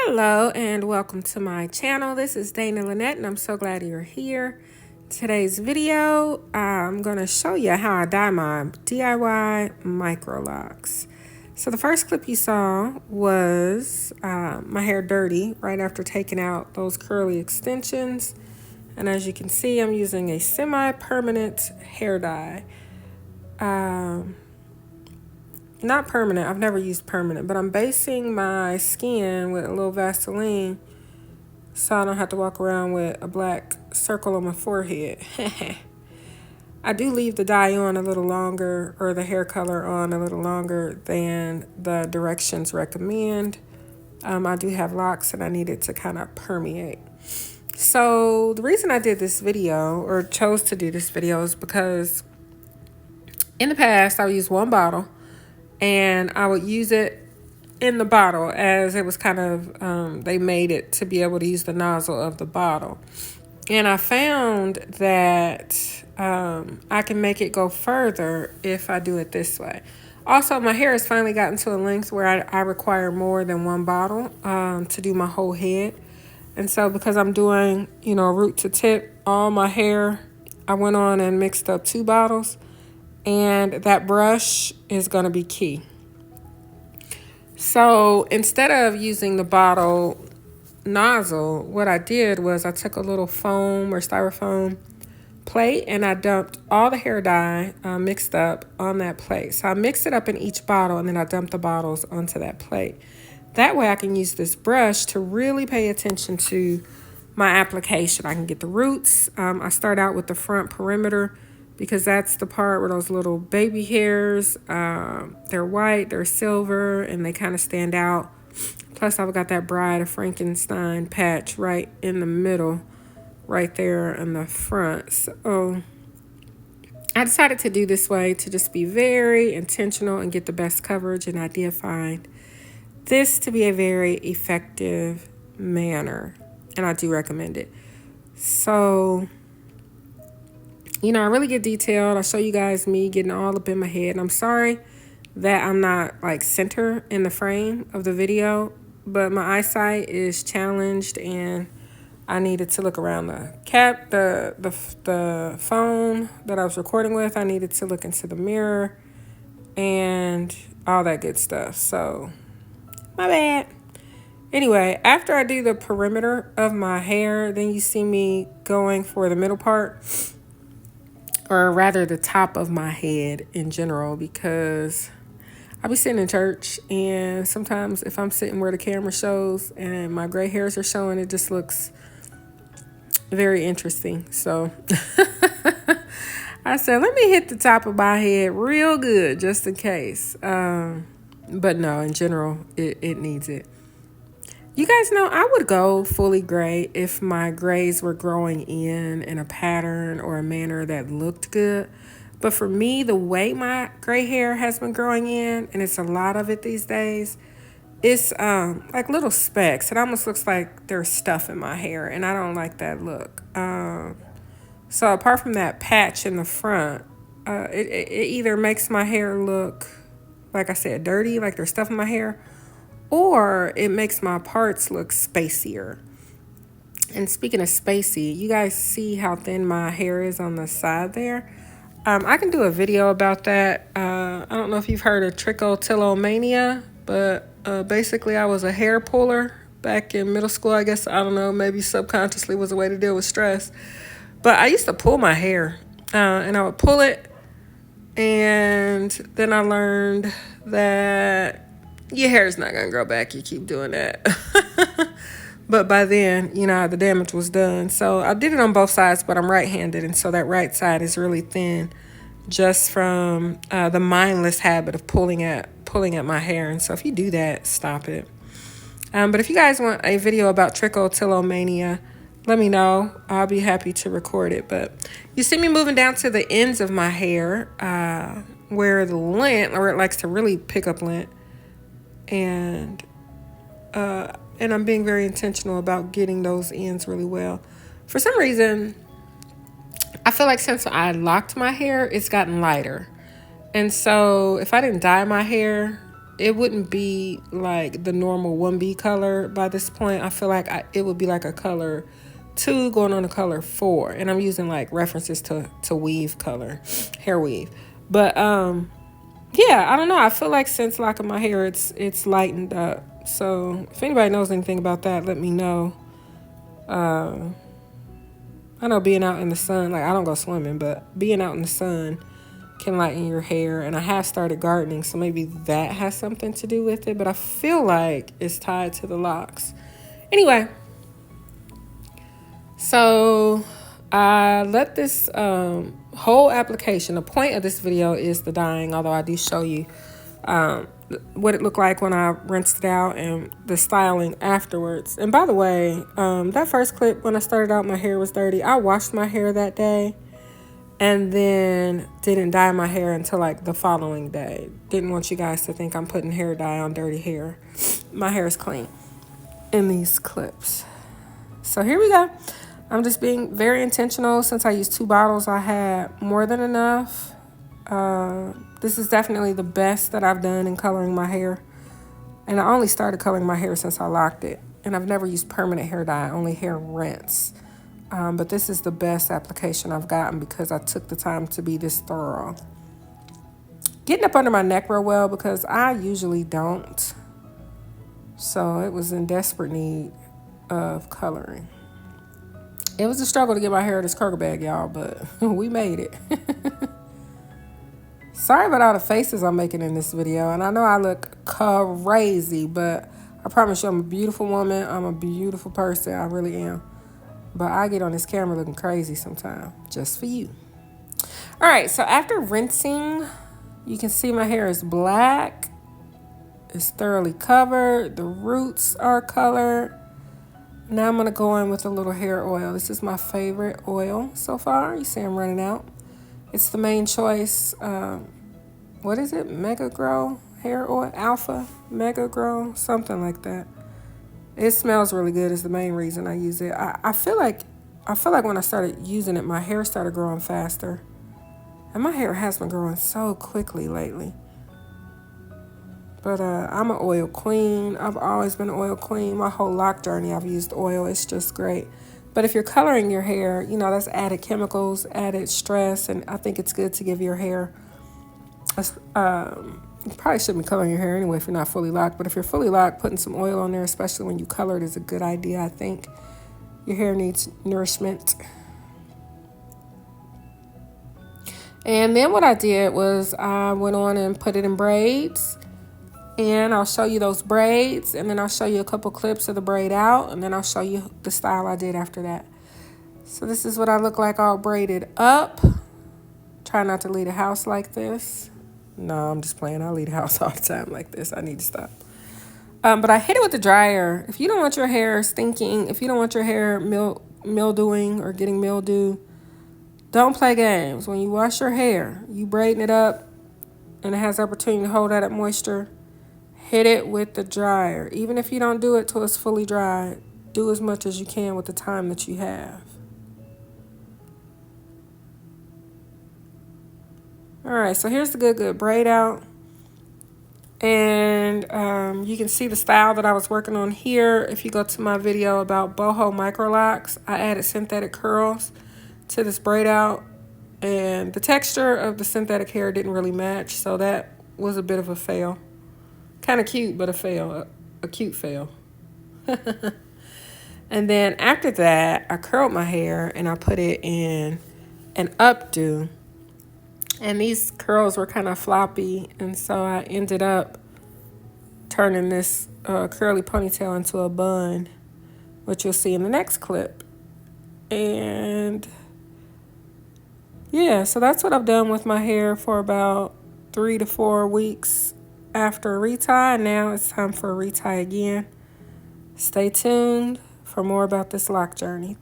Hello and welcome to my channel. This is Dana Lynette and I'm so glad you're here. Today's video, I'm going to show you how I dye my DIY Microlocs. So the first clip you saw was my hair dirty right after taking out those curly extensions. And as you can see, I'm using a semi-permanent hair dye. Not permanent, I've never used permanent, but I'm basing my skin with a little Vaseline so I don't have to walk around with a black circle on my forehead. I do leave the dye on a little longer, or the hair color on a little longer than the directions recommend. I do have locks and I need it to kind of permeate. So the reason I did this video, or chose to do this video, is because in the past I would use one bottle and I would use it in the bottle as it was kind of, they made it to be able to use the nozzle of the bottle. And I found that I can make it go further if I do it this way. Also, my hair has finally gotten to a length where I require more than one bottle to do my whole head. And so because I'm doing, root to tip, all my hair, I went on and mixed up 2 bottles. And that brush is going to be key. So instead of using the bottle nozzle, what I did was I took a little foam or styrofoam plate and I dumped all the hair dye mixed up on that plate. So I mixed it up in each bottle and then I dumped the bottles onto that plate. That way I can use this brush to really pay attention to my application. I can get the roots. I start out with the front perimeter, because that's the part where those little baby hairs, they're white, they're silver, and they kind of stand out. Plus, I've got that Bride of Frankenstein patch right in the middle, right there in the front. So I decided to do this way to just be very intentional and get the best coverage, and I did find this to be a very effective manner, and I do recommend it. So I really get detailed. I show you guys me getting all up in my head. And I'm sorry that I'm not like center in the frame of the video, but my eyesight is challenged and I needed to look around the phone that I was recording with. I needed to look into the mirror and all that good stuff. So my bad. Anyway, after I do the perimeter of my hair, then you see me going for the middle part, or rather the top of my head in general, because I'll be sitting in church and sometimes if I'm sitting where the camera shows and my gray hairs are showing, it just looks very interesting. So I said, let me hit the top of my head real good just in case. But no, in general, it needs it. You guys know I would go fully gray if my grays were growing in a pattern or a manner that looked good. But for me, the way my gray hair has been growing in, and it's a lot of it these days, it's like little specks. It almost looks like there's stuff in my hair, and I don't like that look. So apart from that patch in the front, it either makes my hair look, like I said, dirty, like there's stuff in my hair, or it makes my parts look spacier. And speaking of spacey, you guys see how thin my hair is on the side there? I can do a video about that. I don't know if you've heard of trichotillomania, but basically I was a hair puller back in middle school. I guess, I don't know, maybe subconsciously was a way to deal with stress. But I used to pull my hair, and I would pull it, and then I learned that your hair is not going to grow back. You keep doing that. But by then, the damage was done. So I did it on both sides, but I'm right-handed. And so that right side is really thin just from the mindless habit of pulling at my hair. And so if you do that, stop it. But if you guys want a video about trichotillomania, let me know. I'll be happy to record it. But you see me moving down to the ends of my hair where the lint, or it likes to really pick up lint. And I'm being very intentional about getting those ends really well. For some reason, I feel like since I locked my hair, it's gotten lighter. And so if I didn't dye my hair, it wouldn't be like the normal 1B color by this point. I feel like it would be like a color 2 going on a color 4. And I'm using like references to weave color, hair weave. But yeah, I don't know. I feel like since locking my hair, it's lightened up. So if anybody knows anything about that, let me know. I know being out in the sun, like I don't go swimming, but being out in the sun can lighten your hair. And I have started gardening, so maybe that has something to do with it. But I feel like it's tied to the locks. Anyway, so I let this whole application, the point of this video is the dyeing, although I do show you what it looked like when I rinsed it out and the styling afterwards. And by the way, that first clip when I started out, my hair was dirty. I washed my hair that day and then didn't dye my hair until like the following day. Didn't want you guys to think I'm putting hair dye on dirty hair. My hair is clean in these clips. So here we go. I'm just being very intentional. Since I used 2 bottles, I had more than enough. This is definitely the best that I've done in coloring my hair. And I only started coloring my hair since I locked it. And I've never used permanent hair dye, only hair rinse. But this is the best application I've gotten because I took the time to be this thorough. Getting up under my neck real well because I usually don't. So it was in desperate need of coloring. It was a struggle to get my hair this Kroger bag, y'all, but we made it. Sorry about all the faces I'm making in this video. And I know I look crazy, but I promise you I'm a beautiful woman. I'm a beautiful person. I really am. But I get on this camera looking crazy sometimes, just for you. All right, so after rinsing, you can see my hair is black. It's thoroughly covered. The roots are colored. Now I'm going to go in with a little hair oil. This is my favorite oil so far. You see I'm running out. It's the Main Choice, what is it? Mega Grow hair oil? Alpha Mega Grow? Something like that. It smells really good is the main reason I use it. I feel like when I started using it, my hair started growing faster. And my hair has been growing so quickly lately. But I'm an oil queen. I've always been an oil queen. My whole lock journey, I've used oil. It's just great. But if you're coloring your hair, you know, that's added chemicals, added stress. And I think it's good to give your hair, you probably shouldn't be coloring your hair anyway if you're not fully locked. But if you're fully locked, putting some oil on there, especially when you color it, is a good idea, I think. Your hair needs nourishment. And then what I did was I went on and put it in braids. And I'll show you those braids, and then I'll show you a couple clips of the braid out, and then I'll show you the style I did after that. So this is what I look like all braided up. Try not to leave the house like this. No, I'm just playing. I leave the house all the time like this. I need to stop. But I hit it with the dryer. If you don't want your hair stinking, if you don't want your hair mildewing or getting mildew, don't play games. When you wash your hair, you braiding it up, and it has the opportunity to hold that moisture. Hit it with the dryer. Even if you don't do it till it's fully dry, do as much as you can with the time that you have. All right, so here's the good braid out. And you can see the style that I was working on here. If you go to my video about boho microlocs, I added synthetic curls to this braid out. And the texture of the synthetic hair didn't really match, so that was a bit of a fail. Kind of cute, but a fail. A cute fail. And then after that, I curled my hair and I put it in an updo. And these curls were kind of floppy, and so I ended up turning this curly ponytail into a bun, which you'll see in the next clip. And yeah, so that's what I've done with my hair for about 3 to 4 weeks after a retie. Now it's time for a retie again. Stay tuned for more about this lock journey.